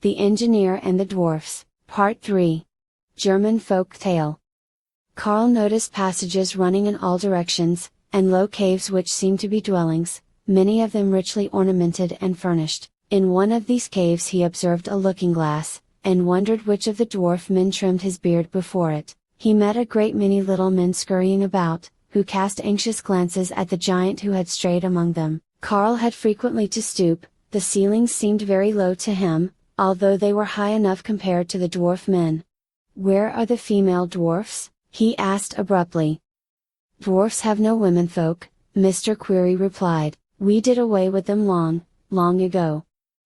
The Engineer and the Dwarfs, Part 3. German folk tale. Karl noticed passages running in all directions, and low caves which seemed to be dwellings, many of them richly ornamented and furnished. In one of these caves he observed a looking-glass, and wondered which of the dwarf men trimmed his beard before it. He met a great many little men scurrying about, who cast anxious glances at the giant who had strayed among them. Karl had frequently to stoop, the ceilings seemed very low to him, although they were high enough compared to the dwarf men. "Where are the female dwarfs?" he asked abruptly. "Dwarfs have no womenfolk," Mr. Query replied. "We did away with them long, long ago."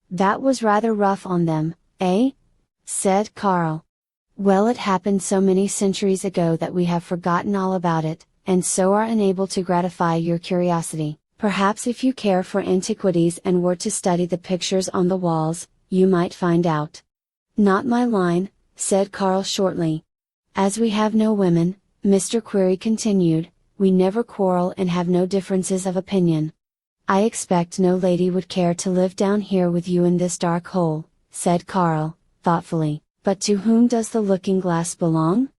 "That was rather rough on them, eh?" said Karl. "Well, it happened so many centuries ago that we have forgotten all about it, and so are unable to gratify your curiosity. Perhaps if you care for antiquities and were to study the pictures on the walls, you might find out." "Not my line," said Karl shortly. "As we have no women," Mr. Query continued, "we never quarrel and have no differences of opinion." "I expect no lady would care to live down here with you in this dark hole," said Karl, thoughtfully. "But to whom does the looking-glass belong?"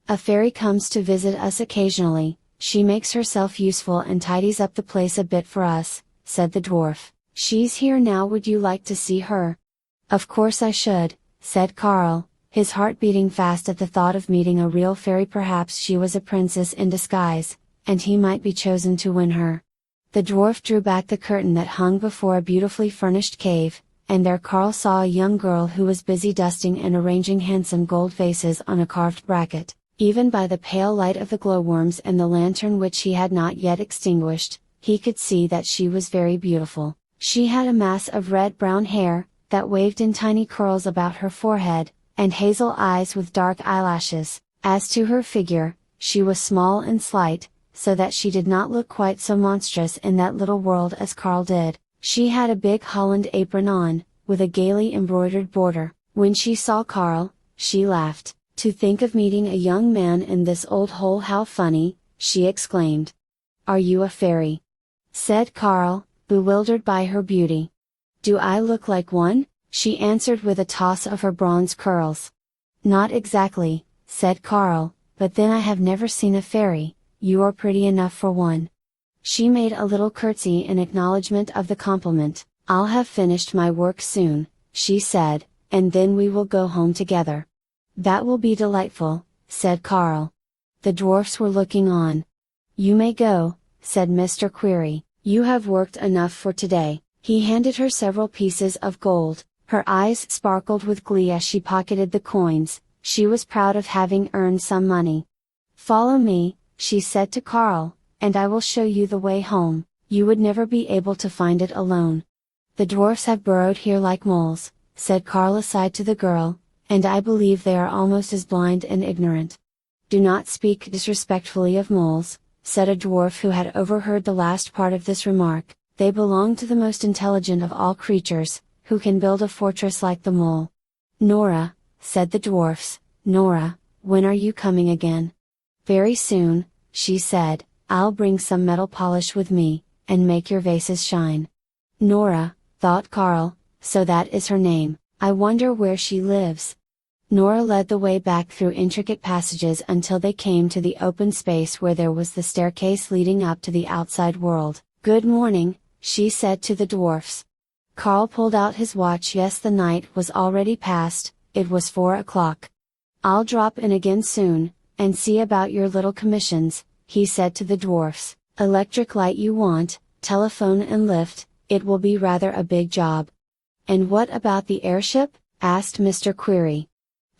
"A fairy comes to visit us occasionally, she makes herself useful and tidies up the place a bit for us," said the dwarf. "She's here now, would you like to see her?" "Of course I should," said Karl, his heart beating fast at the thought of meeting a real fairy. Perhaps she was a princess in disguise, and he might be chosen to win her. The dwarf drew back the curtain that hung before a beautifully furnished cave, and there Karl saw a young girl who was busy dusting and arranging handsome gold vases on a carved bracket. Even by the pale light of the glowworms and the lantern which he had not yet extinguished, he could see that she was very beautiful. She had a mass of red-brown hair, that waved in tiny curls about her forehead, and hazel eyes with dark eyelashes. As to her figure, she was small and slight, so that she did not look quite so monstrous in that little world as Karl did. She had a big holland apron on, with a gaily embroidered border. When she saw Karl, she laughed. "To think of meeting a young man in this old hole, how funny!" she exclaimed. "Are you a fairy?" said Karl, bewildered by her beauty. "Do I look like one?" she answered with a toss of her bronze curls. "Not exactly," said Karl, "but then I have never seen a fairy. You are pretty enough for one." She made a little curtsy in acknowledgement of the compliment. "I'll have finished my work soon," she said, "and then we will go home together." "That will be delightful," said Karl. The dwarfs were looking on. "You may go," said Mr. Query, "you have worked enough for today." He handed her several pieces of gold. Her eyes sparkled with glee as she pocketed the coins. She was proud of having earned some money. "Follow me," she said to Karl, "and I will show you the way home. You would never be able to find it alone." "The dwarfs have burrowed here like moles," said Karl aside to the girl, "and I believe they are almost as blind and ignorant." "Do not speak disrespectfully of moles," said a dwarf who had overheard the last part of this remark. "They belong to the most intelligent of all creatures, who can build a fortress like the mole." "Nora," said the dwarfs, "Nora, when are you coming again?" "Very soon," she said, "I'll bring some metal polish with me, and make your vases shine." "Nora," thought Karl, "so that is her name, I wonder where she lives." Nora led the way back through intricate passages until they came to the open space where there was the staircase leading up to the outside world. "Good morning," she said to the dwarfs. Karl pulled out his watch. Yes, the night was already past, it was 4 o'clock. "I'll drop in again soon, and see about your little commissions," he said to the dwarfs. "Electric light you want, telephone and lift, it will be rather a big job." "And what about the airship?" asked Mr. Query.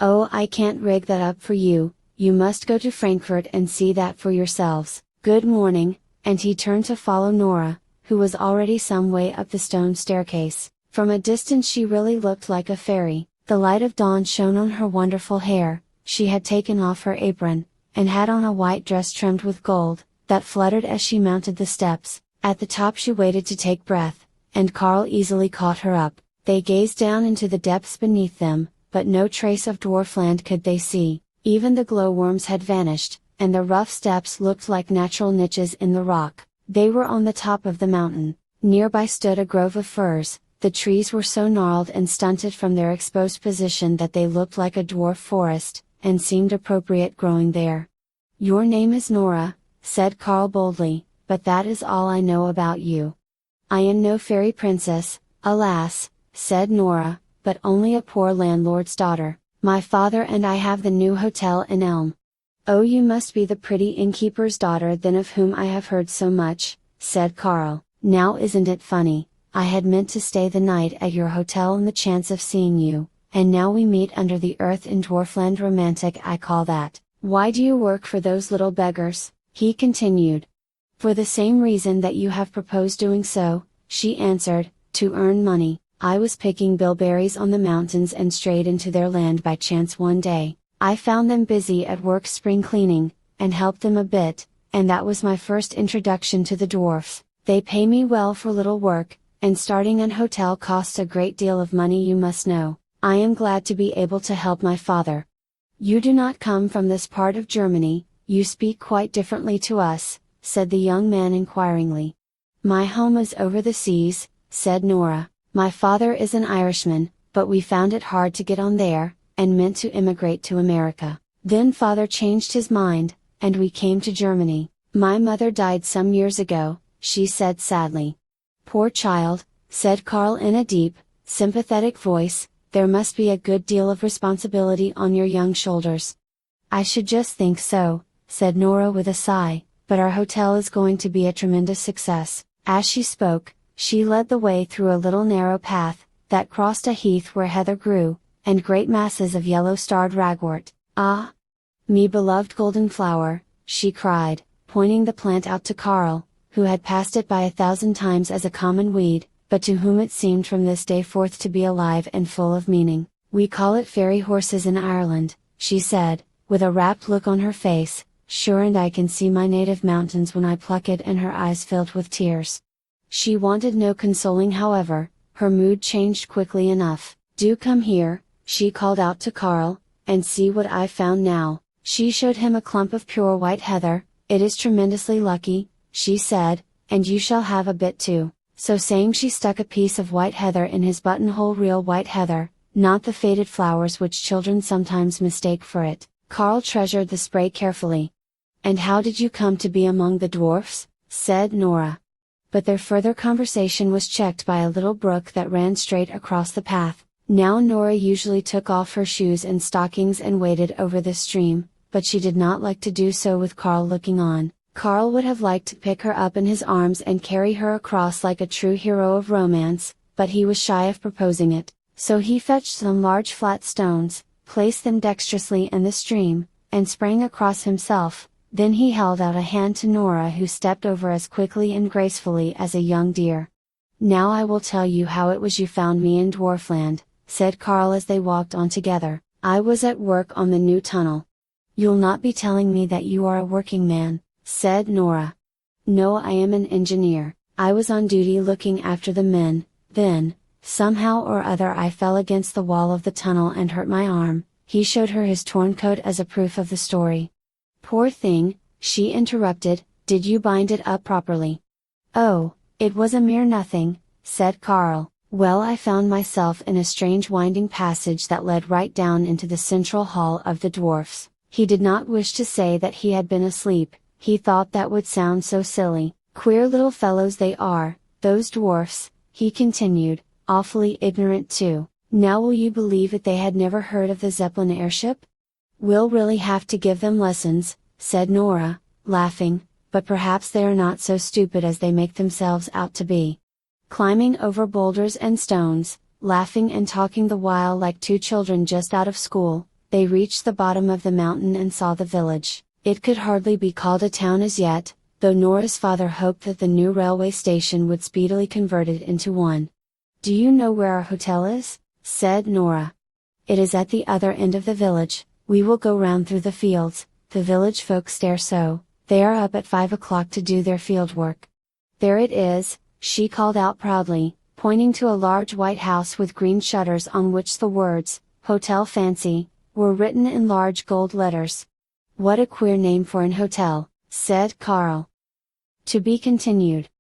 "Oh, I can't rig that up for you, you must go to Frankfurt and see that for yourselves. Good morning," and he turned to follow Nora, who was already some way up the stone staircase. From a distance she really looked like a fairy. The light of dawn shone on her wonderful hair, she had taken off her apron, and had on a white dress trimmed with gold, that fluttered as she mounted the steps. At the top she waited to take breath, and Karl easily caught her up. They gazed down into the depths beneath them, but no trace of dwarfland could they see. Even the glowworms had vanished, and the rough steps looked like natural niches in the rock. They were on the top of the mountain. Nearby stood a grove of firs, The trees were so gnarled and stunted from their exposed position that they looked like a dwarf forest, and seemed appropriate growing there. "Your name is Nora," said Carl boldly, "but that is all I know about you." "I am no fairy princess, alas," said Nora, "but only a poor landlord's daughter. My father and I have the new hotel in Elm." "Oh, you must be the pretty innkeeper's daughter then of whom I have heard so much," said Carl. "Now isn't it funny, I had meant to stay the night at your hotel on the chance of seeing you, and now we meet under the earth in Dwarfland. Romantic I call that." "Why do you work for those little beggars?" he continued. "For the same reason that you have proposed doing so," she answered, "to earn money. I was picking bilberries on the mountains and strayed into their land by chance one day. I found them busy at work spring cleaning, and helped them a bit, and that was my first introduction to the dwarfs. They pay me well for little work, and starting an hotel costs a great deal of money, you must know. I am glad to be able to help my father." "You do not come from this part of Germany, you speak quite differently to us," said the young man inquiringly. "My home is over the seas," said Nora. "My father is an Irishman, but we found it hard to get on there, and meant to immigrate to America. Then father changed his mind, and we came to Germany. My mother died some years ago," she said sadly. "Poor child," said Carl in a deep, sympathetic voice, "there must be a good deal of responsibility on your young shoulders." "I should just think so," said Nora with a sigh, "but our hotel is going to be a tremendous success." As she spoke, she led the way through a little narrow path, that crossed a heath where heather grew, and great masses of yellow starred ragwort. "Ah! Me beloved golden flower," she cried, pointing the plant out to Carl, who had passed it by 1,000 times as a common weed, but to whom it seemed from this day forth to be alive and full of meaning. "We call it fairy horses in Ireland," she said, with a rapt look on her face. "Sure, and I can see my native mountains when I pluck it," and her eyes filled with tears. She wanted no consoling, however, her mood changed quickly enough. "Do come here," she called out to Carl, "and see what I've found now." She showed him a clump of pure white heather. "It is tremendously lucky," she said, "and you shall have a bit too." So saying, she stuck a piece of white heather in his buttonhole, real white heather, not the faded flowers which children sometimes mistake for it. Carl treasured the spray carefully. "And how did you come to be among the dwarfs?" said Nora. But their further conversation was checked by a little brook that ran straight across the path. Now Nora usually took off her shoes and stockings and waded over the stream, but she did not like to do so with Carl looking on. Carl would have liked to pick her up in his arms and carry her across like a true hero of romance, but he was shy of proposing it, so he fetched some large flat stones, placed them dexterously in the stream, and sprang across himself. Then he held out a hand to Nora, who stepped over as quickly and gracefully as a young deer. "Now I will tell you how it was you found me in Dwarfland," said Carl as they walked on together. "I was at work on the new tunnel." "You'll not be telling me that you are a working man," said Nora. "No, I am an engineer. I was on duty looking after the men, then, somehow or other I fell against the wall of the tunnel and hurt my arm." He showed her his torn coat as a proof of the story. "Poor thing," she interrupted, "did you bind it up properly?" "Oh, it was a mere nothing," said Carl. "Well, I found myself in a strange winding passage that led right down into the central hall of the dwarfs." He did not wish to say that he had been asleep, he thought that would sound so silly. "Queer little fellows they are, those dwarfs," he continued, "awfully ignorant too. Now will you believe it, they had never heard of the Zeppelin airship?" "We'll really have to give them lessons," said Nora, laughing, "but perhaps they are not so stupid as they make themselves out to be." Climbing over boulders and stones, laughing and talking the while like two children just out of school, they reached the bottom of the mountain and saw the village. It could hardly be called a town as yet, though Nora's father hoped that the new railway station would speedily convert it into one. "Do you know where our hotel is?" said Nora. "It is at the other end of the village. We will go round through the fields. The village folk stare so, they are up at 5 o'clock to do their field work. There it is," she called out proudly, pointing to a large white house with green shutters on which the words, "Hotel Fancy," were written in large gold letters. "What a queer name for an hotel," said Carl. To be continued.